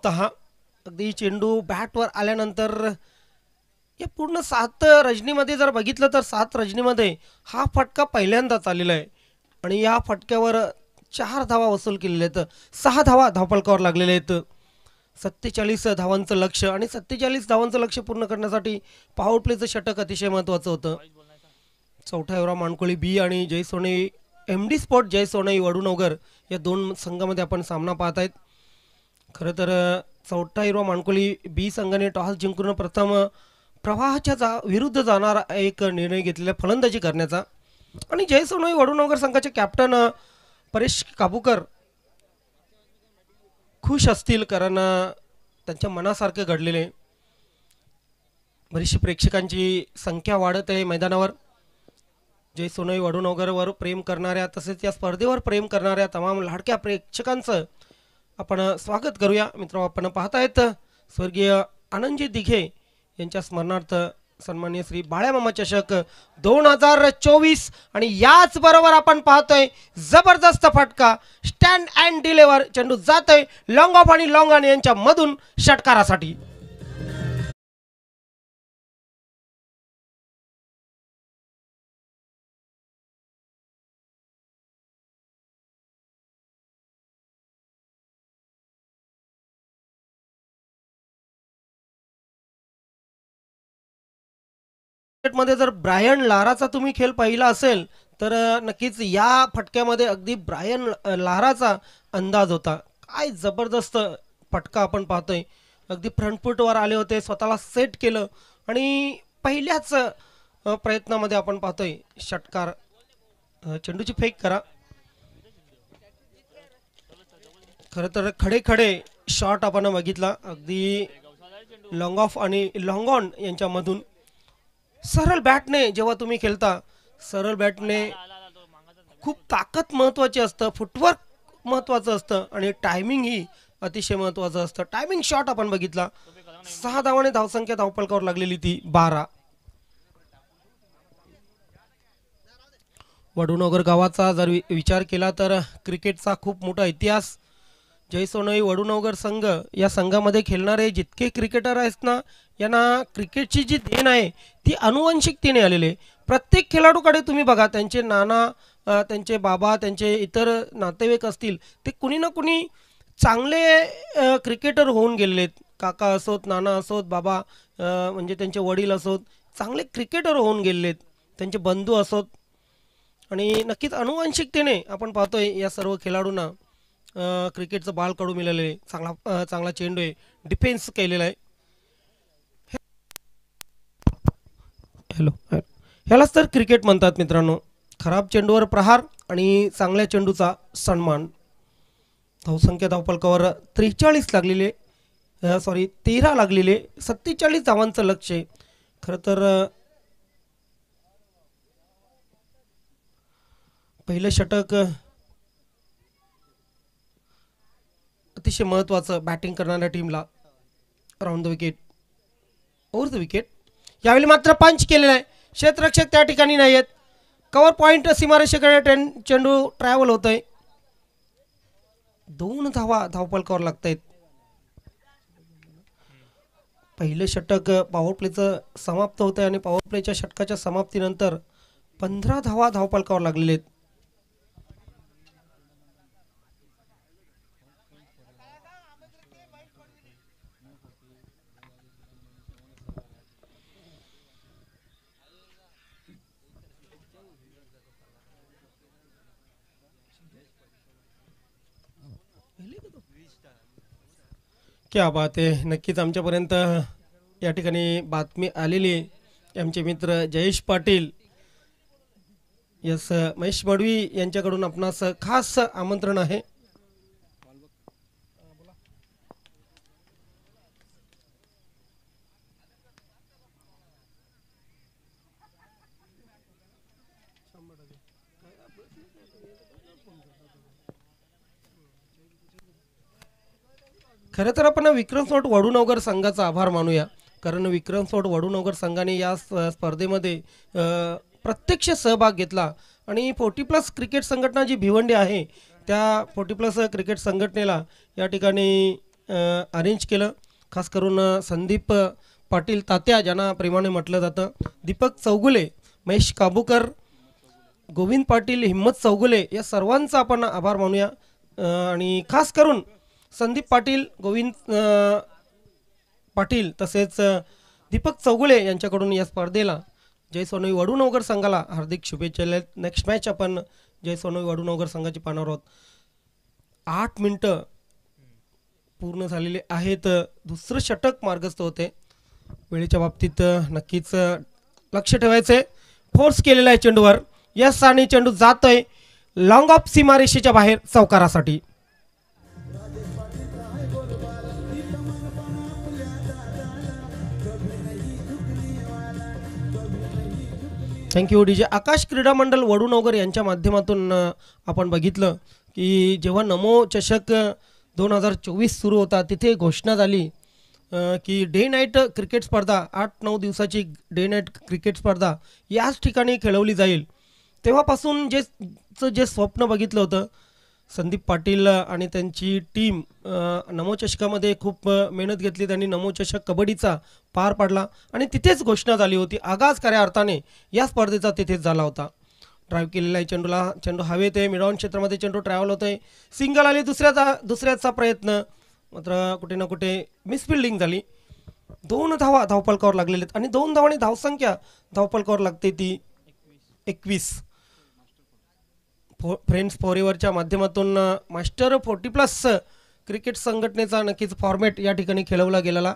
Speaker 2: होता हा. अगदी चेंडू बॅटवर आल्यानंतर या पूर्ण 7 रजनीमध्ये जर बघितलं तर 7 रजनीमध्ये हा फटका पहिल्यांदाच आलेला आहे आणि या फटक्यावर 4 धावा वसूल केलेल्या आहेत. 6 धावा धावफलकावर लागलेल्या आहेत. 47 धावांचं लक्ष आणि 47 धावांचं लक्ष पूर्ण करण्यासाठी पॉवर प्लेचं षटक अतिशय महत्त्वाचं होतं. चौथा युवराव मानकोळी बी आणि जय सोनई MD स्पोर्ट जय सोनई वडूनगर या 2 संघामध्ये आपण सामना पाहत आहेत. खरं तर चौथा युवराव मानकोळी बी संघाने टॉस जिंकून प्रथम प्रवाहाच्या विरुद्ध जाणारा एक निर्णय घेतलेला फलंदाजी करण्याचा आणि जय सोनई वडूनगर संघाचे कॅप्टन परेश काबूकर खुश असतील कारण त्यांच्या मनासारखे घडलेले. बरीचशी प्रेक्षकांची संख्या वाढत आहे मैदानावर. जय सोनई वडूनगरवर प्रेम करणाऱ्या तसेच या स्पर्धेवर प्रेम करणाऱ्या तमाम लाडक्या प्रेक्षकांचं आपण स्वागत करूया. मित्र आपण पाहतायत स्वर्गीय आनंदजी दिघे यांच्या स्मरणार्थ सन्माननीय श्री बाळ्यामामा चषक 2024 आणि याच बरोबर आपण पाहतोय जबरदस्त फटका स्टँड अँड डिलेवर चेंडू जातोय लॉंग ऑफ आणि लॉंग ऑन यांच्या मधून षटकारासाठी. मध्ये जर ब्रायन लाराचा तुम्ही खेळ पाहिला असेल तर नक्कीच या फटक्यामध्ये अगदी ब्रायन लाराचा अंदाज होता. काय जबरदस्त फटका आपण पाहतोय. अगदी फ्रंट फूटवर आले होते, स्वतःला सेट केलं आणि पहिल्याच प्रयत्नामध्ये आपण पाहतोय षटकार. चेंडूची फेक करा. खरं तर खडे खडे शॉट आपण बघितला अगदी लॉंग ऑफ आणि लॉंग ऑन यांच्यामधून. सरळ बॅटने जेव्हा तुम्ही खेळता सरळ बॅटने खूप ताकद महत्त्वाची असतं, फुटवर्क महत्त्वाचं असतं आणि टायमिंग ही अतिशय महत्त्वाचं असतं. टायमिंग शॉट आपण बघितला. 6 धावाने धावसंख्या धावफलकावर लागलेली ती 12. वडूनगर गावाचा जर विचार केला तर क्रिकेटचा खूप मोठा इतिहास. जय सोनई वडूनगर संघ या संघामध्ये खेळणारे जितके क्रिकेटर आहेत ना यांना क्रिकेटची जी देण आहे ती अनुवंशिकतेने आलेली आहे. प्रत्येक खेळाडूकडे तुम्ही बघा त्यांचे नाना, त्यांचे बाबा, त्यांचे इतर नातेवाईक असतील ते कुणी ना कुणी चांगले क्रिकेटर होऊन गेलेले आहेत. काका असोत, नाना असोत, बाबा म्हणजे त्यांचे वडील असोत चांगले क्रिकेटर होऊन गेलेले आहेत, त्यांचे बंधू असोत. आणि नक्कीच अनुवंशिकतेने आपण पाहतोय या सर्व खेळाडूंना क्रिकेटचं बाळ काढू मिळालेलं आहे. चांगला चेंडू आहे, डिफेन्स केलेला आहे. ह्यालाच तर क्रिकेट म्हणतात मित्रांनो. खराब चेंडूवर प्रहार आणि चांगल्या चेंडूचा सन्मान. धावसंख्या धावफलकावर 43 लागलेले 13 लागलेले 47 धावांचं लक्ष आहे. खरं तर पहिलं षटक अतिशय महत्त्वाचं बॅटिंग करणाऱ्या टीमला. Round the wicket, over the wicket. यावेळी मात्र पंच केलेला आहे. क्षेत्ररक्षक त्या ठिकाणी नाही आहेत. कव्हर पॉईंट सीमारेषेकडे चेंडू ट्रॅव्हल होत आहे. 2 धावा धावफलकावर लागत आहेत. पहिलं षटक पॉवर प्लेचं समाप्त होत आहे आणि पॉवर प्लेच्या षटकाच्या समाप्तीनंतर 15 धावा धावफलकावर लागलेले आहेत. क्या बात आहे. नक्कीच आमच्यापर्यंत या ठिकाणी बातमी आलेली आहे. आमचे मित्र जयेश पाटील महेश मडवी यांच्याकडून आपणास खास आमंत्रण आहे. खरं तर आपण विक्रम स्पोर्ट वडूनगर संघाचा आभार मानूया. कारण विक्रम स्पोर्ट वडूनगर संघाने या स्पर्धेमध्ये प्रत्यक्ष सहभाग घेतला आणि 40+ क्रिकेट संघटना जी भिवंडी आहे त्या 40+ क्रिकेट संघटनेला या ठिकाणी अरेंज केलं. खास करून संदीप पाटील तात्या ज्यांना प्रेमाने म्हटलं जातं, दीपक चौगुले, महेश काबूकर, गोविंद पाटील, हिम्मत चौगुले या सर्वांचा आपण आभार मानूया. आणि खास करून संदीप पाटील, गोविंद पाटील तसेच दीपक चौगुले यांच्याकडून या स्पर्धेला जय सोनई वडूनवगर संघाला हार्दिक शुभेच्छा. नेक्स्ट मॅच आपण जय सोनई वडूनवगर संघाची पाहणार आहोत. 8 मिनटं पूर्ण झालेले आहेत. दुसरं षटक मार्गस्थ होते. वेळेच्या बाबतीत नक्कीच लक्ष ठेवायचे. फोर्स केलेला आहे चेंडूवर. यस, आणि चेंडू जातोय लॉंग ऑफ सीमारेषेच्या बाहेर चौकारासाठी. थँक्यू. डीजे आकाश क्रीडा मंडळ वडूनवगर यांच्या माध्यमातून आपण बघितलं की जेव्हा नमो चषक 2024 सुरू होता तिथे घोषणा झाली की डे नाईट क्रिकेट स्पर्धा 8-9 दिवसाची डे नाईट क्रिकेट स्पर्धा याच ठिकाणी खेळवली जाईल. तेव्हापासून जे स्वप्न बघितलं होतं संदीप पाटील आणि त्यांची टीम नमो चषकामध्ये खूप मेहनत घेतली. त्यांनी नमो चषक कबड्डीचा पार पाडला आणि तिथेच घोषणा झाली होती. आगाज खऱ्या अर्थाने या स्पर्धेचा तिथेच झाला होता. ड्राईव्ह केलेला आहे चेंडूला. चेंडू हवेत आहे. मिडऑन क्षेत्रामध्ये चेंडू ट्रॅव्हल होत आहे. सिंगल आली. दुसऱ्याचा प्रयत्न मात्र कुठे ना कुठे मिसफिल्डिंग झाली. 2 धावा धावफलकावर लागलेले आहेत आणि 2 धावांनी धावसंख्या धावफलकावर लागते ती 21. फ्रेंड्स फॉरेवरच्या माध्यमातून मास्टर 40+ क्रिकेट संघटनेचा नक्कीच फॉर्मॅट या ठिकाणी खेळवला गेलेला.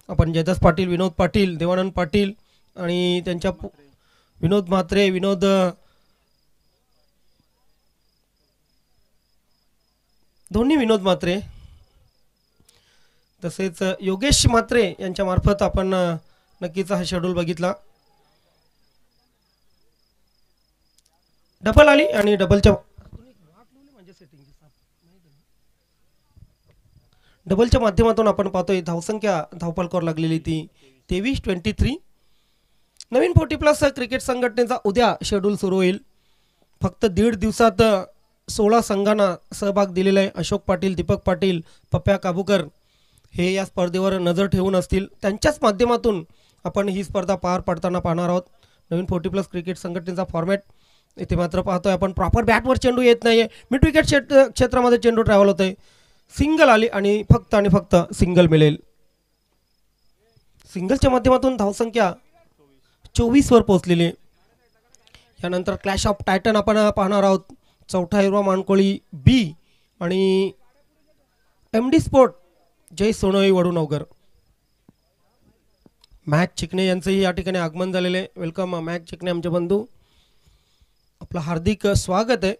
Speaker 2: आपण जयदास पाटील, विनोद पाटील, देवानंद पाटील आणि त्यांच्या विनोद म्हात्रे, दोन्ही विनोद म्हात्रे तसेच योगेश म्हात्रे यांच्या मार्फत आपण नक्कीच हा शेड्यूल बघितला. डबल आली आणि डबलच्या माध्यमातून आपण पाहतोय धावसंख्या धावफलकावर लागलेली ती 23-23. नवीन 40+ क्रिकेट संघटनेचा उद्या शेड्यूल सुरू होईल. फक्त 1.5 दिवसात 16 संघांना सहभाग दिलेला आहे. अशोक पाटील, दीपक पाटील, पप्प्या काबूकर हे या स्पर्धेवर नजर ठेवून असतील. त्यांच्याच माध्यमातून आपण ही स्पर्धा पार पाडताना पाहणार आहोत. नवीन 40+ क्रिकेट संघटनेचा फॉर्मॅट इथे मात्र पाहतोय आपण प्रॉपर बॅटवर चेंडू येत नाहीये. मिड विकेट क्षेत्रामध्ये चेंडू ट्रॅव्हल होतोय. सिंगल आली आणि फक्त सिंगल मिळेल. सिंगलच्या माध्यमातून धावसंख्या 24 वर पोहोचलेली. यानंतर क्लॅश ऑफ टायटन आपण पाहणार आहोत. चौथा हिरवा मानकोळी बी आणि MD स्पोर्ट जय सोनई वडूनवगर. मॅक चिकणे यांचंही या ठिकाणी आगमन झालेले. वेलकम मॅक चिकणे आमचे बंधू. आपलं हार्दिक स्वागत आहे.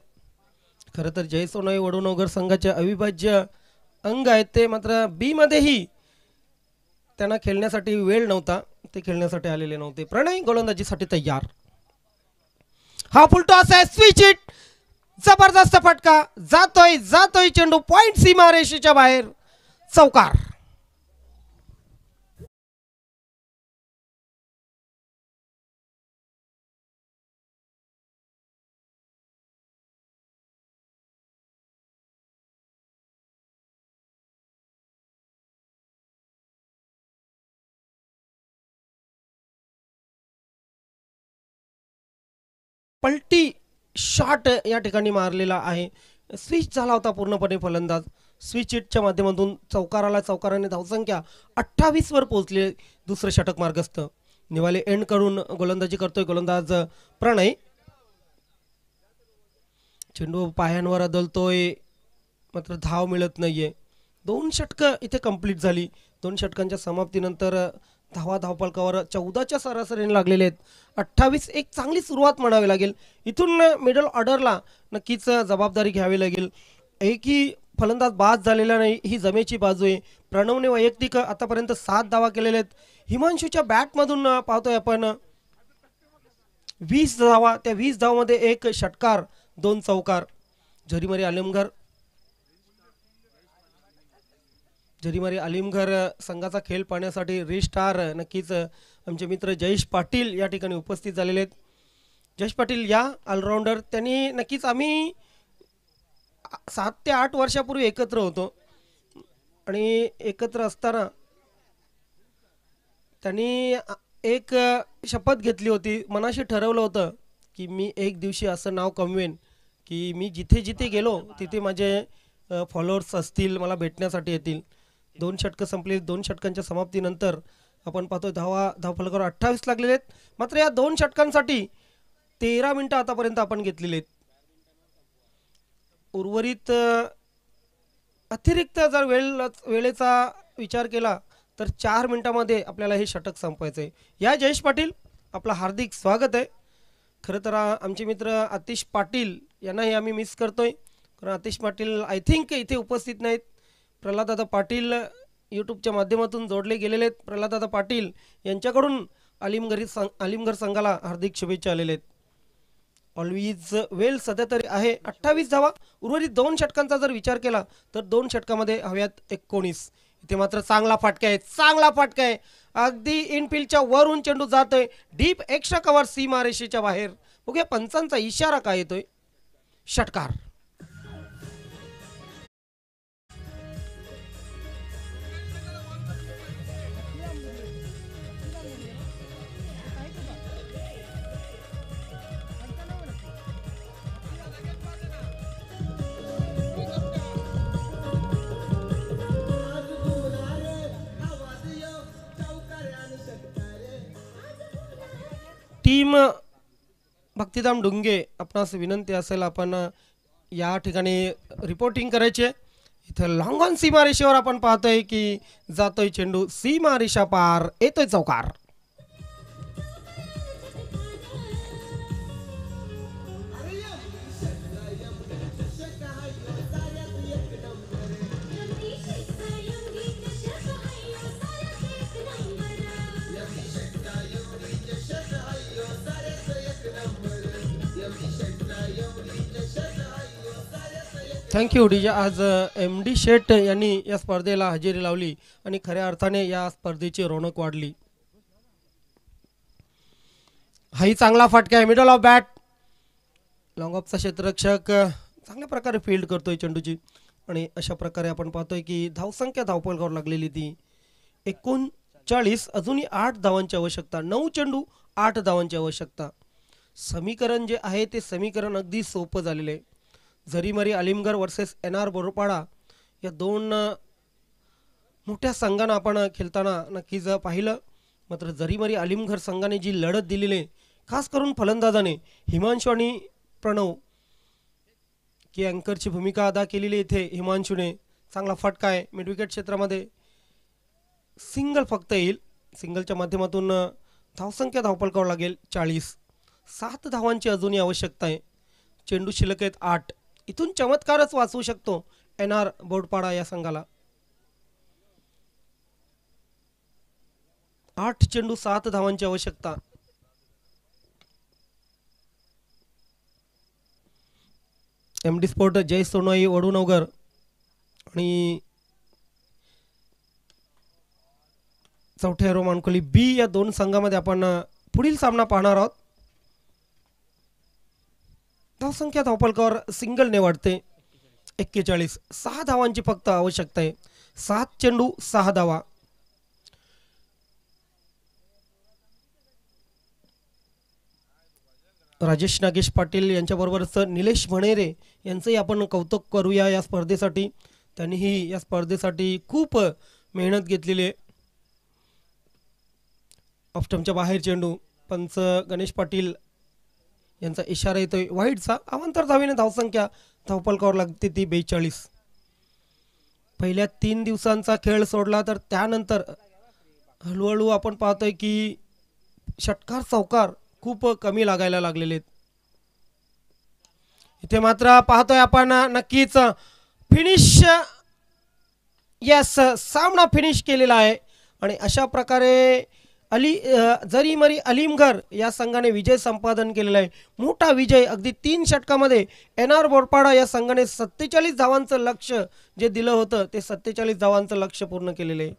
Speaker 2: खरं तर जय सोनई वडूनवगर संघाचे अविभाज्य अंग आहेत ते. मात्र बी मध्येही त्यांना खेळण्यासाठी वेळ नव्हता. ते खेळण्यासाठी आलेले नव्हते. प्रणय गोलंदाजीसाठी तयार. हा फुल टॉस आहे. Switch hit. जबरदस्त फटका. जातोय चेंडू पॉइंट सीमारेषेच्या बाहेर चौकार. पलटी शॉट या ठिकाणी मारलेला आहे. स्विच झाला होता पूर्णपणे फलंदाज. स्विच हिटच्या माध्यमातून चौकाराने धावसंख्या 28 वर पोहोचले. दुसरं षटक मार्गस्थ. निवाले एंड करून गोलंदाजी करतोय गोलंदाज प्रणय. चेंडू पायांवर अदलतोय मात्र धाव मिळत नाहीये. 2 षटकं इथे कंप्लीट झाली. 2 षटकांच्या समाप्तीनंतर धावफलकावर 14च्या सरासरीने लागलेले आहेत. 28. एक चांगली सुरुवात म्हणावी लागेल. इथून मिडल ऑर्डरला नक्कीच जबाबदारी घ्यावी लागेल. एकही फलंदाज बाद झालेला नाही ही जमेची बाजू आहे. प्रणवने वैयक्तिक आतापर्यंत 7 धावा केलेल्या आहेत. हिमांशूच्या बॅटमधून पाहतोय आपण 20 धावा. त्या 20 धावामध्ये 1 षटकार 2 चौकार. जरीमारी आलिमघर संघाचा खेळ पाहण्यासाठी रिस्टार नक्कीच आमचे मित्र जयेश पाटील या ठिकाणी उपस्थित झालेले आहेत. जयेश पाटील या ऑलराऊंडर. त्यांनी नक्कीच आम्ही 7 ते 8 वर्षापूर्वी एकत्र होतो. आणि एकत्र असताना त्यांनी एक शपथ घेतली होती, मनाशी ठरवलं होतं की मी एक दिवशी असं नाव कमवेन की मी जिथे जिथे गेलो तिथे माझे फॉलोअर्स असतील, मला भेटण्यासाठी येतील. 2 षटकं संपली. 2 षटकांच्या समाप्तीनंतर आपण पाहतोय धावफलकावर 28 लागलेले आहेत. मात्र या 2 षटकांसाठी 13 मिनटं आतापर्यंत आपण घेतलेली आहेत. उर्वरित अतिरिक्त जर वेळेचा विचार केला तर 4 मिनिटामध्ये आपल्याला हे षटक संपवायचं आहे. या जयेश पाटील, आपलं हार्दिक स्वागत आहे. खरं तर आमचे मित्र आतिश पाटील यांनाही आम्ही मिस करतोय, कारण आतिश पाटील आय थिंक इथे उपस्थित नाहीत. प्रल्हाददादा पाटील यूट्यूबच्या माध्यमातून जोडले गेलेले आहेत. प्रल्हाददादा पाटील यांच्याकडून अलीमगढ संघाला हार्दिक शुभेच्छा आलेल्या आहेत. ऑलवेज वेल सध्या तरी आहे 28 धावा. उर्वरित 2 षटकांचा जर विचार केला तर 2 षटकामध्ये हव्यात 19. इथे मात्र चांगला फटका आहे, चांगला फटका आहे. अगदी इनफिल्डच्या वरून चेंडू जातोय डीप एक्स्ट्रा कव्हर सीमारेषेच्या बाहेर. बघूया पंचांचा इशारा काय येतोय. षटकार. टीम भक्तिधाम डुंगे, आपणास विनंती असेल आपण या ठिकाणी रिपोर्टिंग करायचे. इथं लॉंग ऑन सीमारेषेवर आपण पाहतोय की जातोय चेंडू सीमारेषा पार, येतोय चौकार. Thank you DJ. आज MD शेठ यांनी या स्पर्धेला हजेरी लावली आणि खऱ्या अर्थाने या स्पर्धेची रौनक वाढली. हाही चांगला फटका आहे, मिडल ऑफ बॅट. लॉंग ऑफचा क्षेत्ररक्षक चांगल्या प्रकारे फील्ड करतोय चेंडूची आणि अशा प्रकारे आपण पाहतोय की धावसंख्या धावपलकावर लागलेली ती 39. अजूनही 8 धावांची आवश्यकता. 9 चेंडू 8 धावांची आवश्यकता. समीकरण जे आहे ते समीकरण अगदी सोपं झालेलं आहे. झरीमरी अलीमगढ वर्सेस NR बोरपाडा या 2 मोठ्या संघांना आपण खेळताना नक्कीच पाहिलं. मात्र झरीमरी अलीमगढ संघाने जी लढत दिलेली आहे, खास करून फलंदाजाने हिमांशू आणि प्रणव की अँकरची भूमिका अदा केलेली. इथे हिमांशूने चांगला फटका आहे. मिड विकेट क्षेत्रामध्ये सिंगल फक्त येईल. सिंगलच्या माध्यमातून धावसंख्या धावपलकावर लागेल 40. 7 धावांची अजूनही आवश्यकता आहे. चेंडू शिल्लक आहेत 8. इथून चमत्कारच वाचवू शकतो NR बोरपाडा या संघाला. 8 चेंडू 7 धावांची आवश्यकता. MD स्पोर्ट जय सोनोई वडूनगर आणि चौथ्या एरो मानकोली B या 2 संघामध्ये आपण पुढील सामना पाहणार आहोत. धावसंख्या धावपलकावर सिंगलने वाढते 41. 6 धावांची फक्त आवश्यकता आहे. 7 चेंडू 6 धावा. राजेश नागेश पाटील यांच्याबरोबरच निलेश भनेरे यांचंही आपण कौतुक करूया या स्पर्धेसाठी. त्यांनीही या स्पर्धेसाठी खूप मेहनत घेतलेली आहे. ऑफस्टंपच्या बाहेर चेंडू. पंच गणेश पाटील यांचा इशारा येतोय वाईडचा. अवांतर धावेने धावसंख्या धावपलकावर लागते ती 42. पहिल्या 3 दिवसांचा खेळ सोडला तर त्यानंतर हळूहळू आपण पाहतोय की षटकार चौकार खूप कमी लागायला लागलेले आहेत. इथे मात्र पाहतोय आपण नक्कीच फिनिश. यस, सामना फिनिश केलेला आहे आणि अशा प्रकारे झरीमरी अलीमगढ या संघाने विजय संपादन केलेला आहे. मोठा विजय. अगदी 3 षटकामध्ये NR बोरपाडा या संघाने 47 धावांचं लक्ष जे दिलं होतं ते 47 धावांचं लक्ष पूर्ण केलेलं आहे.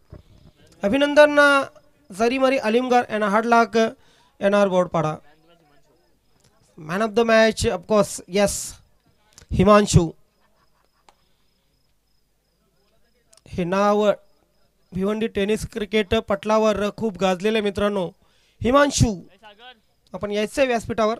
Speaker 2: अभिनंदन Jharimari Alimgarh and hard luck NR Borpada. Man of the match of course Himanshu. हे नाव भिवंडी टेनिस क्रिकेट पटलावर खूप गाजलेले मित्रांनो. हिमांशू, आपण यायचंय व्यासपीठावर.